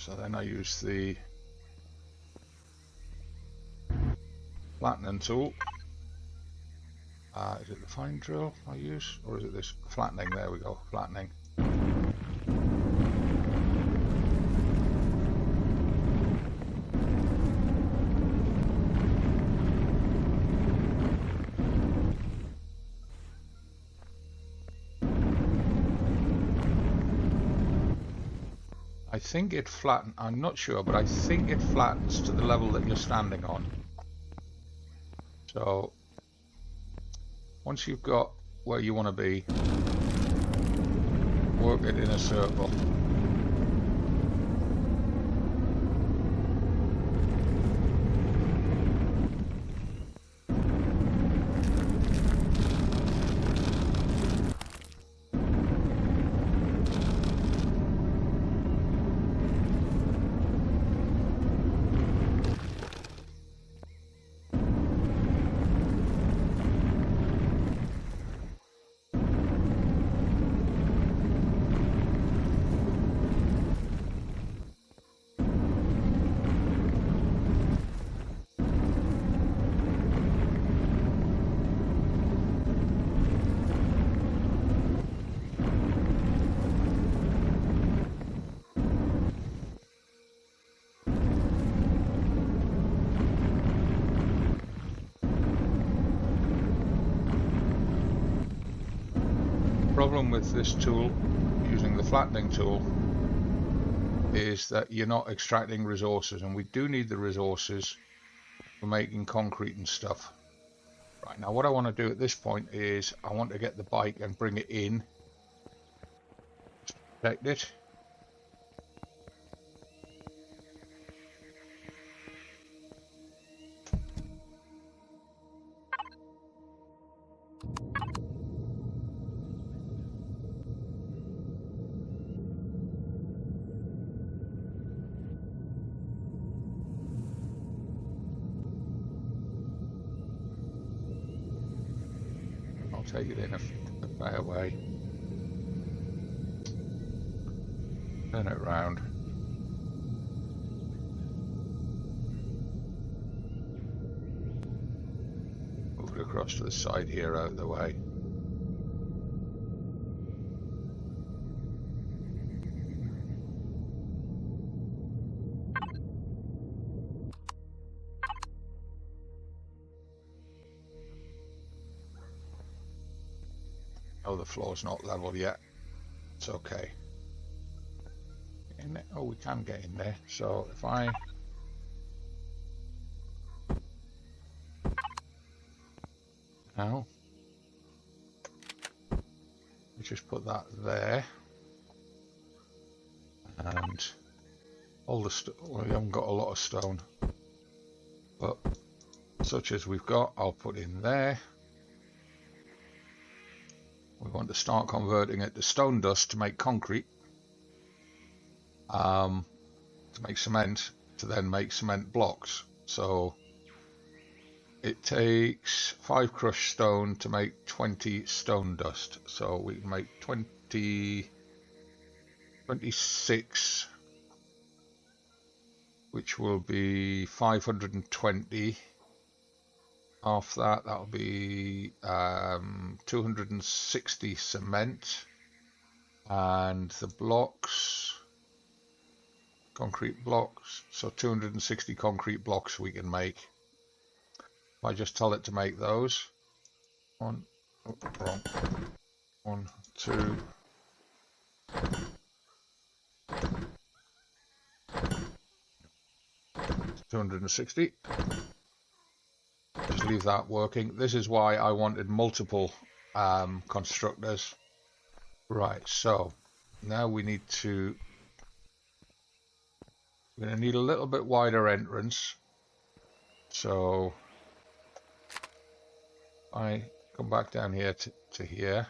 So then I use the flattening tool. Is it the fine drill I use, or is it this flattening? There we go, flattening. I think it flattens, I'm not sure, but I think it flattens to the level that you're standing on. So once you've got where you want to be, work it in a circle. Problem with this tool, using the flattening tool, is that you're not extracting resources, and we do need the resources for making concrete and stuff. Right, now what I want to do at this point is I want to get the bike and bring it in, protect it. Take it in a fair way, turn it round, move it across to the side here out of the way. Oh, the floor's not level yet. It's okay. In there. Oh, we can get in there. So if I now we just put that there, and all the well, we haven't got a lot of stone, but such as we've got, I'll put in there. We want to start converting it to stone dust to make concrete, to make cement, to then make cement blocks. So it takes 5 crushed stone to make 20 stone dust. So we can make 26, which will be 520. Off that, that'll be 260 cement, and the blocks, concrete blocks, so 260 concrete blocks we can make. If I just tell it to make those, 1, 2, 260. Just leave that working. This is why I wanted multiple constructors. Right, so now we need to, we're going to need a little bit wider entrance. So I come back down here to here.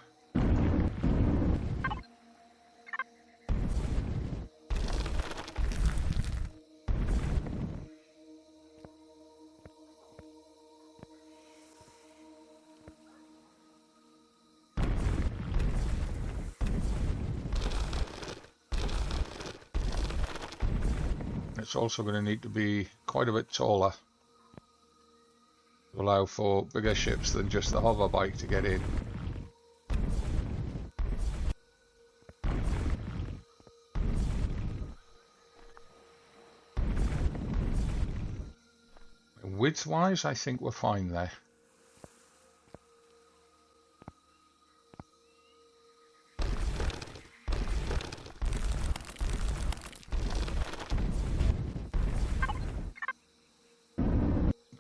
it's also going to need to be quite a bit taller to allow for bigger ships than just the hover bike to get in. Width-wise, I think we're fine there.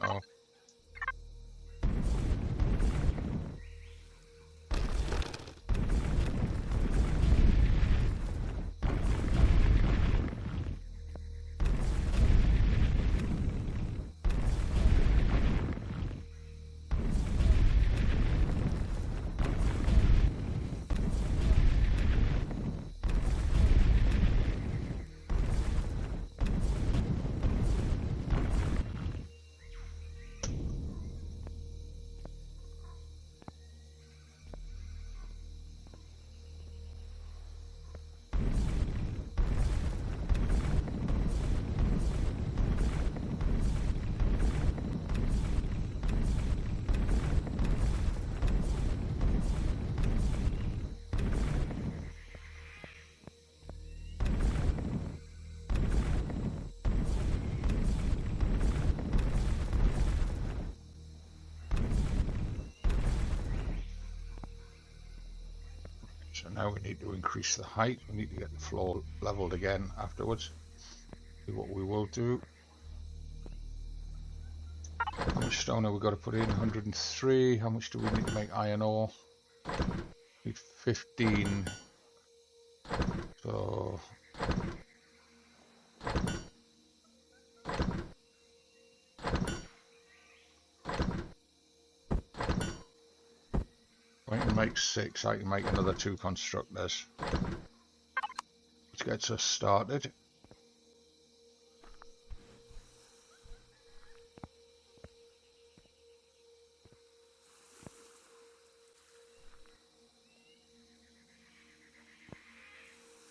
No. So now we need to increase the height. We need to get the floor leveled again afterwards. See what we will do. How much stone have we got to put in? 103. How much do we need to make iron ore? Need 15. So I can make 6. I can make another 2 constructors, which gets us started.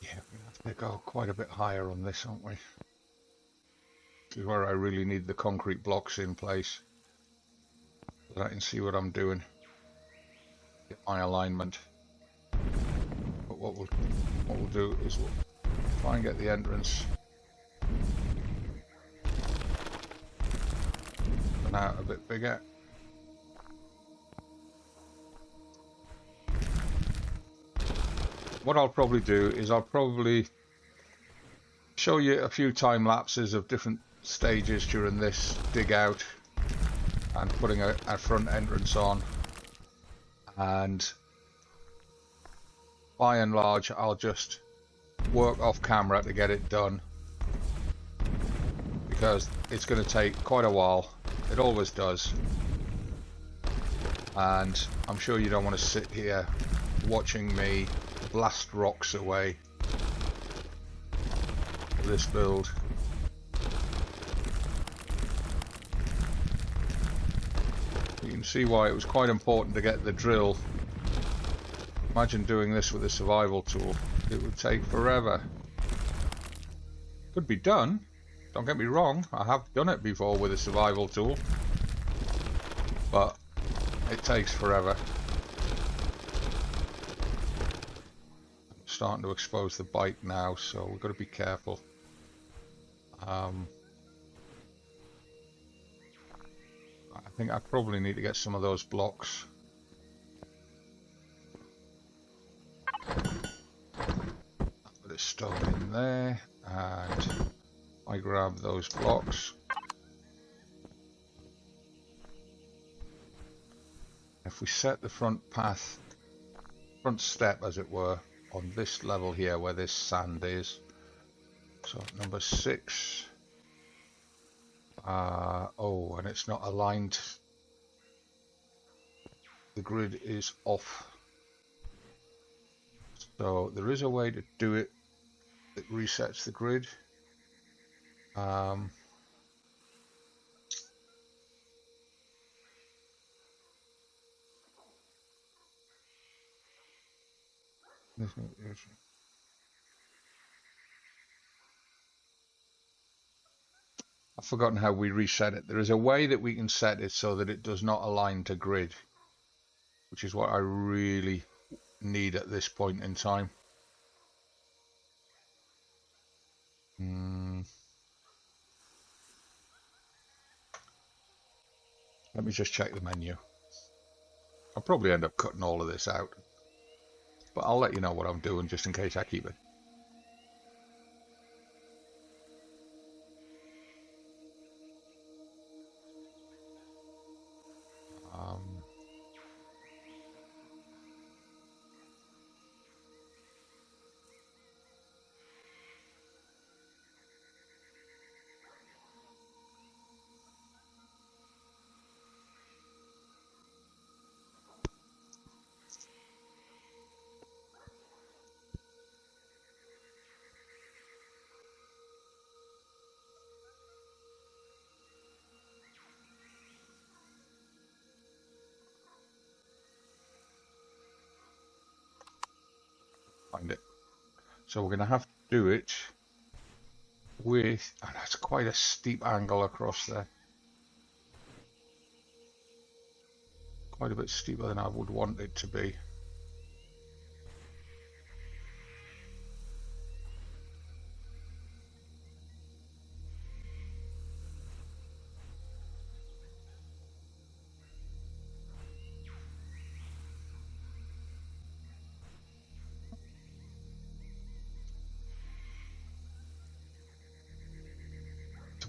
Yeah, we're going to have to go quite a bit higher on this, aren't we? This is where I really need the concrete blocks in place so that I can see what I'm doing. Get my alignment. But what we'll do is we'll try and get the entrance and out a bit bigger. What I'll probably do is I'll probably show you a few time lapses of different stages during this dig out and putting a front entrance on. And by and large, I'll just work off camera to get it done, because it's going to take quite a while. It always does. And I'm sure you don't want to sit here watching me blast rocks away for this build. You can see why it was quite important to get the drill. Imagine doing this with a survival tool. It would take forever. Could be done, don't get me wrong, I have done it before with a survival tool, but it takes forever. I'm starting to expose the bike now, so we've got to be careful. I think I probably need to get some of those blocks. Put a stone in there, and I grab those blocks. If we set the front path, front step as it were, on this level here where this sand is, so number 6. Oh, and it's not aligned. The grid is off. So there is a way to do it that resets the grid. I've forgotten how we reset it. There is a way that we can set it so that it does not align to grid, which is what I really need at this point in time. Let me just check the menu. I'll probably end up cutting all of this out, but I'll let you know what I'm doing just in case I keep it. Find it. So we're going to have to do it with, and that's quite a steep angle across there. Quite a bit steeper than I would want it to be.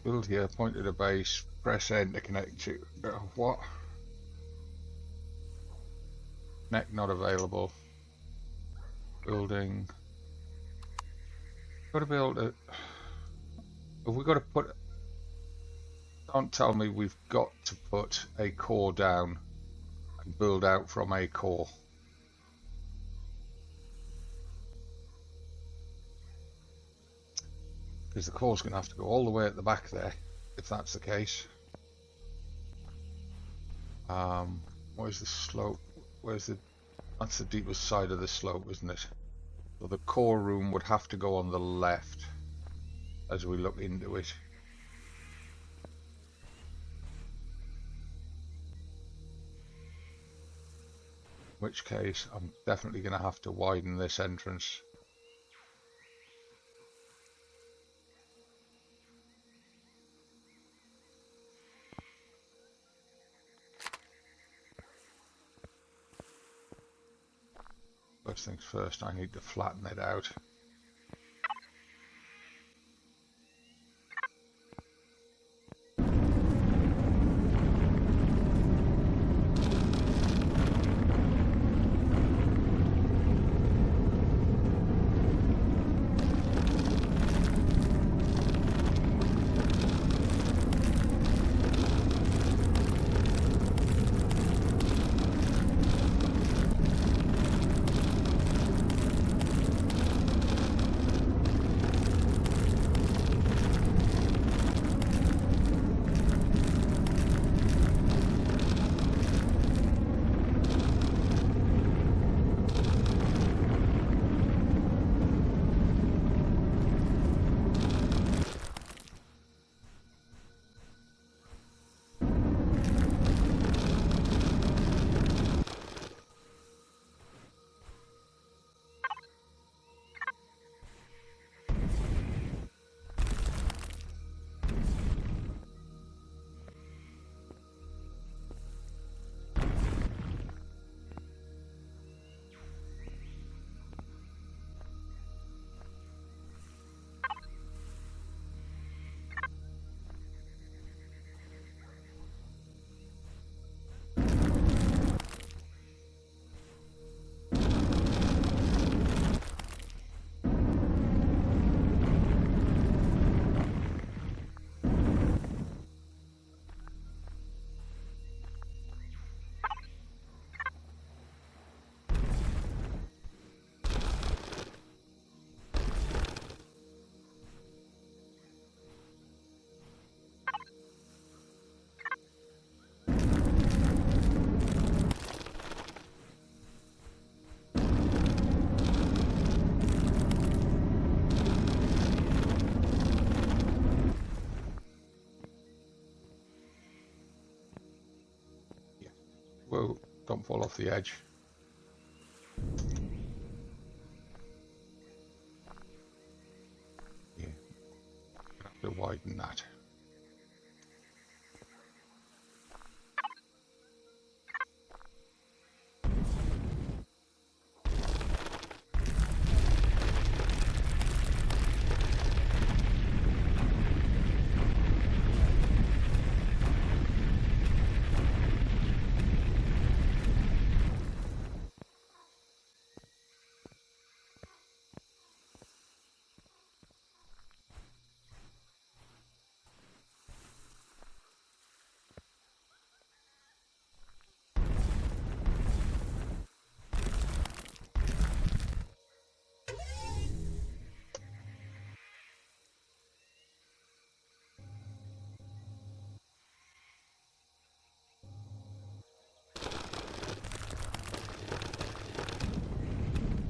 Build here, point to the base, press N to connect to what? Connect not available. Building. Got to be able to. Have we got to put? Don't tell me we've got to put a core down and build out from a core. Because the core's going to have to go all the way at the back there, if that's the case. Where's the slope? Where's the... That's the deepest side of the slope, isn't it? So the core room would have to go on the left as we look into it. In which case, I'm definitely going to have to widen this entrance. First things first, I need to flatten it out. Whoa, don't fall off the edge. Yeah, have to widen that.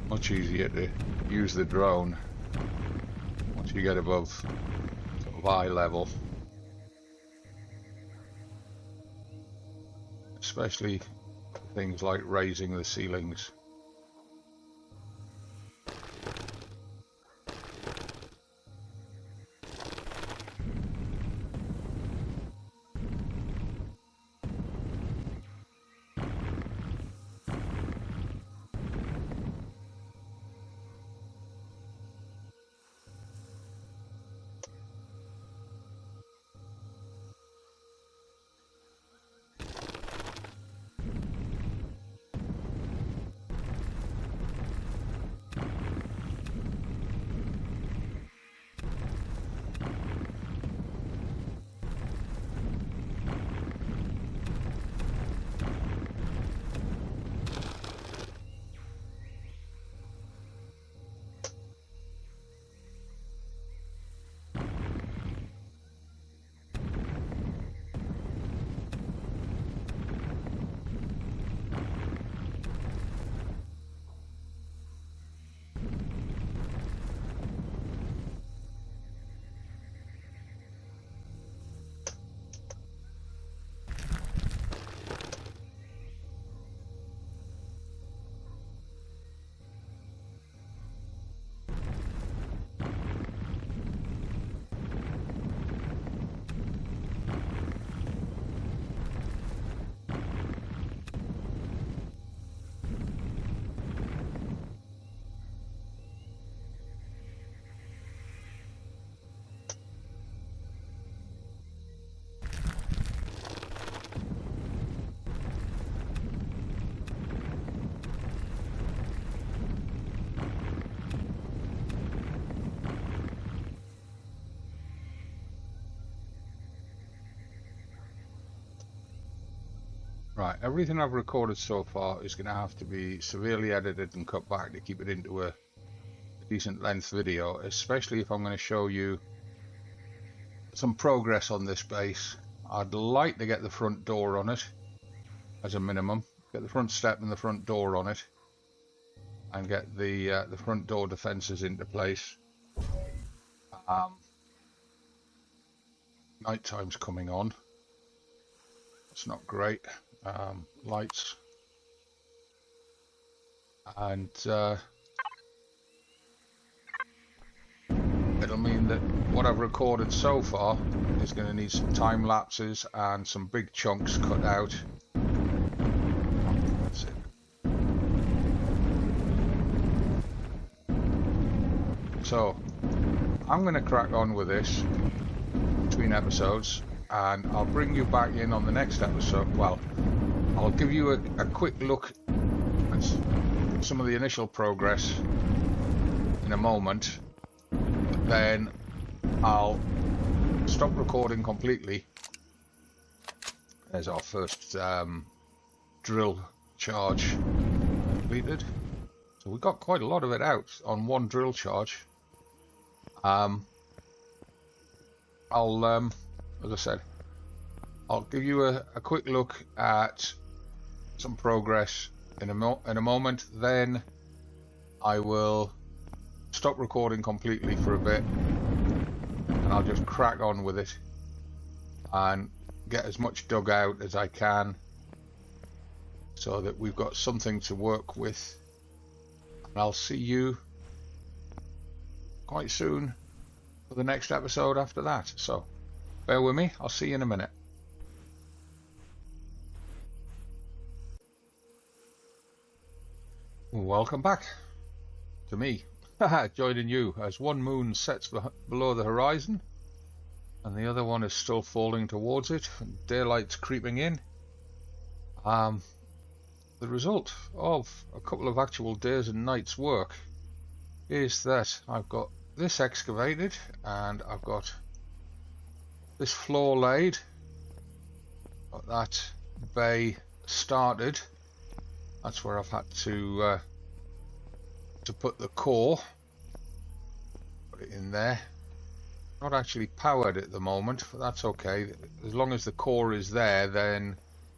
Much easier to use the drone once you get above sort of eye level, especially things like raising the ceilings. Right, everything I've recorded so far is going to have to be severely edited and cut back to keep it into a decent length video, especially if I'm going to show you some progress on this base. I'd like to get the front door on it as a minimum, get the front step and the front door on it, and get the front door defences into place. Night time's coming on. It's not great. Lights, and it'll mean that what I've recorded so far is going to need some time lapses and some big chunks cut out. That's it. So I'm going to crack on with this between episodes, and I'll bring you back in on the next episode. Well, I'll give you a quick look at some of the initial progress in a moment, but then I'll stop recording completely. There's our first drill charge completed. So we got quite a lot of it out on one drill charge. As I said, I'll give you a quick look at some progress in a moment, then I will stop recording completely for a bit, and I'll just crack on with it and get as much dug out as I can so that we've got something to work with. And I'll see you quite soon for the next episode after that. So bear with me, I'll see you in a minute. Welcome back to me, joining you as one moon sets below the horizon and the other one is still falling towards it, and daylight's creeping in. The result of a couple of actual days and nights work is that I've got this excavated and I've got this floor laid, got that bay started. That's where I've had to put the core, put it in there. Not actually powered at the moment, but that's okay. As long as the core is there, then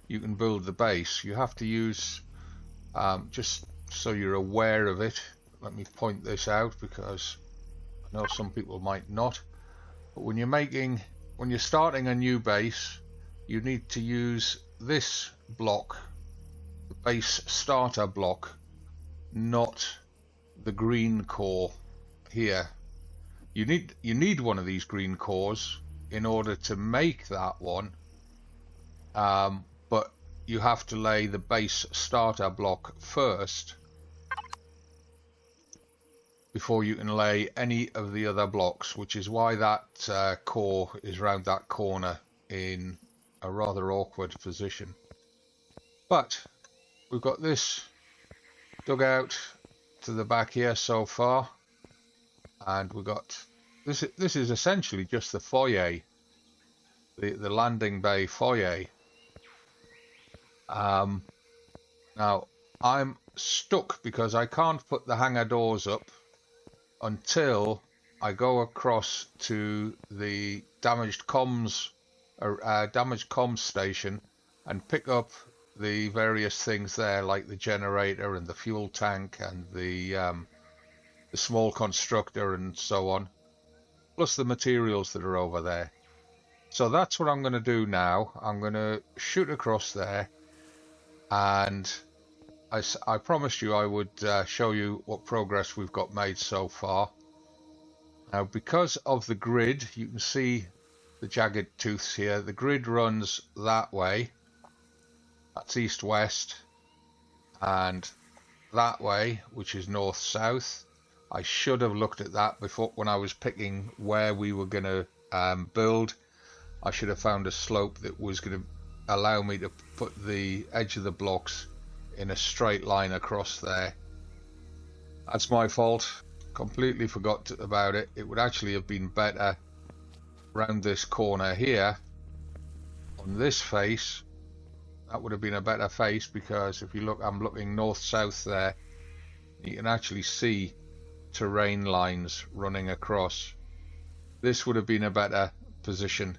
you can build the base. You have to use, just so you're aware of it, let me point this out because I know some people might not, but when you're starting a new base, you need to use this block, the base starter block, not the green core here. You need one of these green cores in order to make that one, but you have to lay the base starter block first before you can lay any of the other blocks, which is why that core is round that corner in a rather awkward position. But we've got this dug out to the back here so far, and we've got this is essentially just the foyer, the landing bay foyer. Now I'm stuck because I can't put the hangar doors up until I go across to the damaged comms station and pick up the various things there, like the generator and the fuel tank and the small constructor and so on, plus the materials that are over there. So that's what I'm going to do now. I'm going to shoot across there, and I promised you I would show you what progress we've got made so far. Now, because of the grid, you can see the jagged tooths here. The grid runs that way. That's east-west, and that way, which is north-south. I should have looked at that before when I was picking where we were going to build. I should have found a slope that was going to allow me to put the edge of the blocks in a straight line across there. That's my fault. Completely forgot about it. It would actually have been better round this corner here on this face. That would have been a better face, because if you look, I'm looking north-south there. You can actually see terrain lines running across. This would have been a better position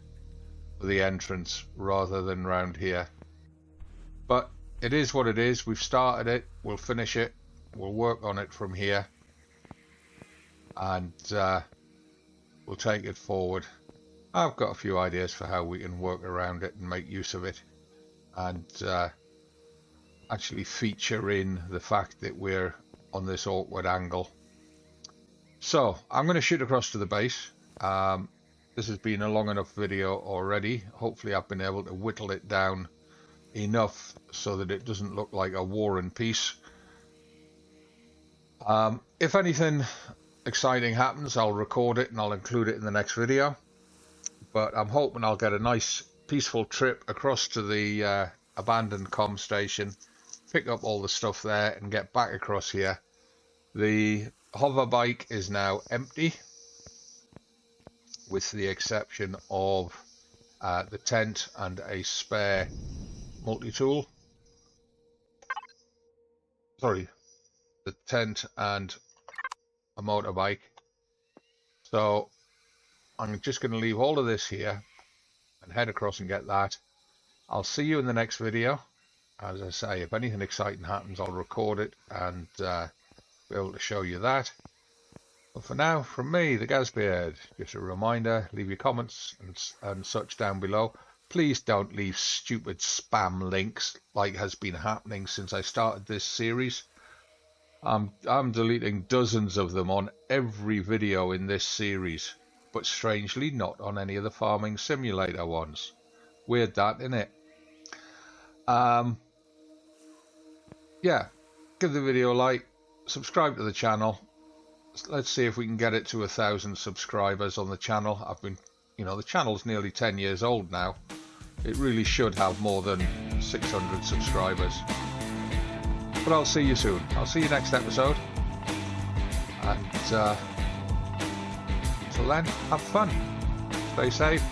for the entrance rather than round here. But it is what it is. We've started it. We'll finish it. We'll work on it from here, and we'll take it forward. I've got a few ideas for how we can work around it and make use of it, and actually feature in the fact that we're on this awkward angle. So I'm going to shoot across to the base. This has been a long enough video already. Hopefully I've been able to whittle it down enough so that it doesn't look like a war and peace. If anything exciting happens, I'll record it and I'll include it in the next video. But I'm hoping I'll get a nice peaceful trip across to the abandoned comm station, pick up all the stuff there and get back across here. The hover bike is now empty, with the exception of the tent and a spare multi-tool. Sorry, the tent and a motorbike. So I'm just going to leave all of this here and head across and get that. I'll see you in the next video. As I say, if anything exciting happens, I'll record it and be able to show you that. But for now, from me, the Gazbeard, just a reminder, leave your comments and such down below. Please don't leave stupid spam links like has been happening since I started this series. I'm deleting dozens of them on every video in this series, but strangely not on any of the farming simulator ones. Weird that, innit? Yeah, give the video a like, subscribe to the channel. Let's see if we can get it to 1,000 subscribers on the channel. The channel's nearly 10 years old now. It really should have more than 600 subscribers. But I'll see you soon. I'll see you next episode. And until then, have fun. Stay safe.